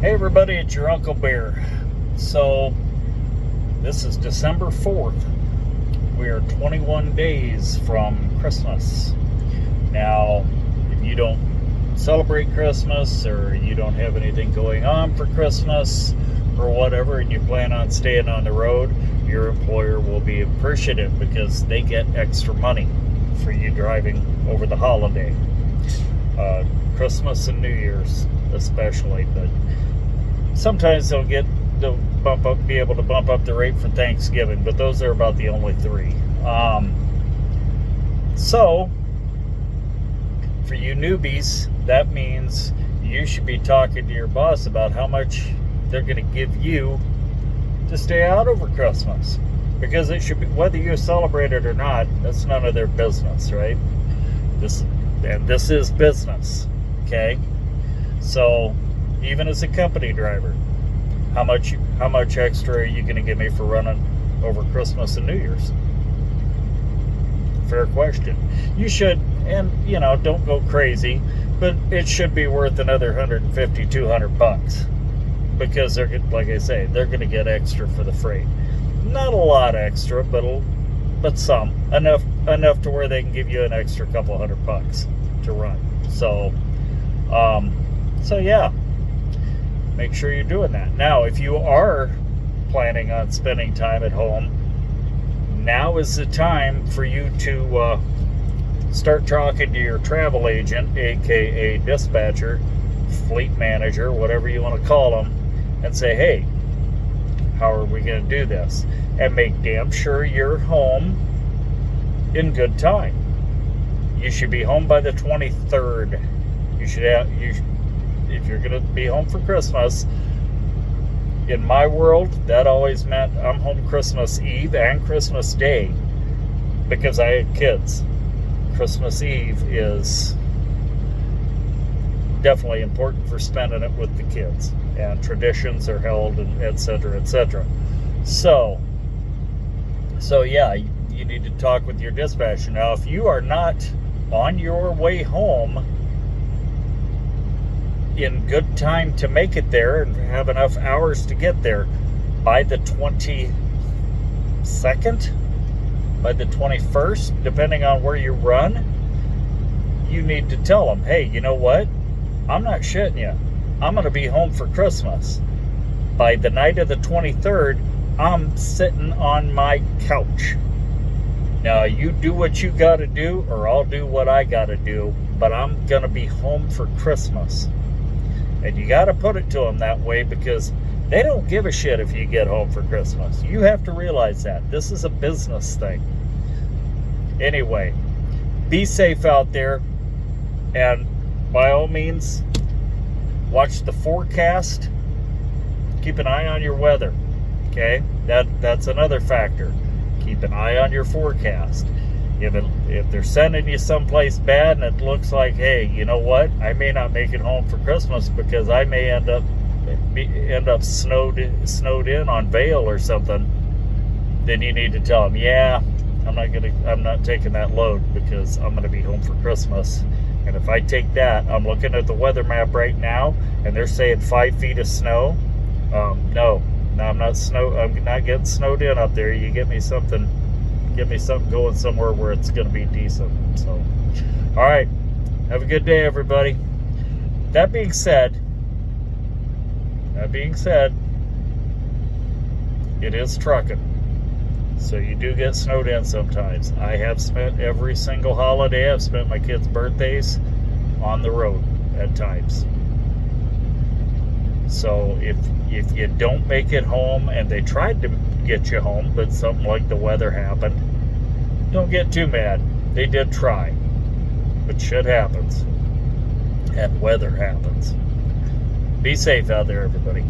Hey everybody, it's your Uncle Bear. So, this is December 4th. We are 21 days from Christmas. Now, if you don't celebrate Christmas or you don't have anything going on for Christmas or whatever and you plan on staying on the road, your employer will be appreciative because they get extra money for you driving over the holiday. Christmas and New Year's especially, but sometimes they'll be able to bump up the rate for Thanksgiving, but those are about the only three. So for you newbies, that means you should be talking to your boss about how much they're going to give you to stay out over Christmas, because it should be, whether you celebrate it or not, that's none of their business, right? This is business, okay? So even as a company driver, how much extra are you going to give me for running over Christmas and New Year's? Fair question. You should, and don't go crazy, but it should be worth another $150, $200, because they're, like I say, they're going to get extra for the freight. Not a lot extra, but some enough to where they can give you an extra couple $100 to run. So yeah. Make sure you're doing that. Now, if you are planning on spending time at home, now is the time for you to start talking to your travel agent, aka dispatcher, fleet manager, whatever you want to call them, and say, hey, how are we going to do this? And make damn sure you're home in good time. You should be home by the 23rd. If you're going to be home for Christmas, in my world, that always meant I'm home Christmas Eve and Christmas Day, because I had kids. Christmas Eve is definitely important for spending it with the kids, and traditions are held, and et cetera, et cetera. So yeah, you need to talk with your dispatcher. Now, if you are not on your way home in good time to make it there and have enough hours to get there by the 22nd, by the 21st, depending on where you run, you need to tell them, hey, you know what? I'm not shitting you. I'm going to be home for Christmas. By the night of the 23rd, I'm sitting on my couch. Now, you do what you got to do, or I'll do what I got to do, but I'm going to be home for Christmas. And you got to put it to them that way, because they don't give a shit if you get home for Christmas. You have to realize that. This is a business thing. Anyway, be safe out there. And by all means, watch the forecast. Keep an eye on your weather. Okay? That's another factor. Keep an eye on your forecast. If they're sending you someplace bad and it looks like, hey, you know what, I may not make it home for Christmas because I may end up snowed in on Vail or something, then you need to tell them, yeah, I'm not taking that load because I'm gonna be home for Christmas. And if I take that, I'm looking at the weather map right now, and they're saying 5 feet of snow. No, I'm not getting snowed in up there. You get me something going somewhere where it's going to be decent. So, all right, have a good day, everybody. That being said, it is trucking, so you do get snowed in sometimes. I have spent every single holiday, I've spent my kids' birthdays on the road at times. So if you don't make it home, and they tried to get you home, but something like the weather happened, don't get too mad. They did try, but shit happens, and weather happens. Be safe out there, everybody.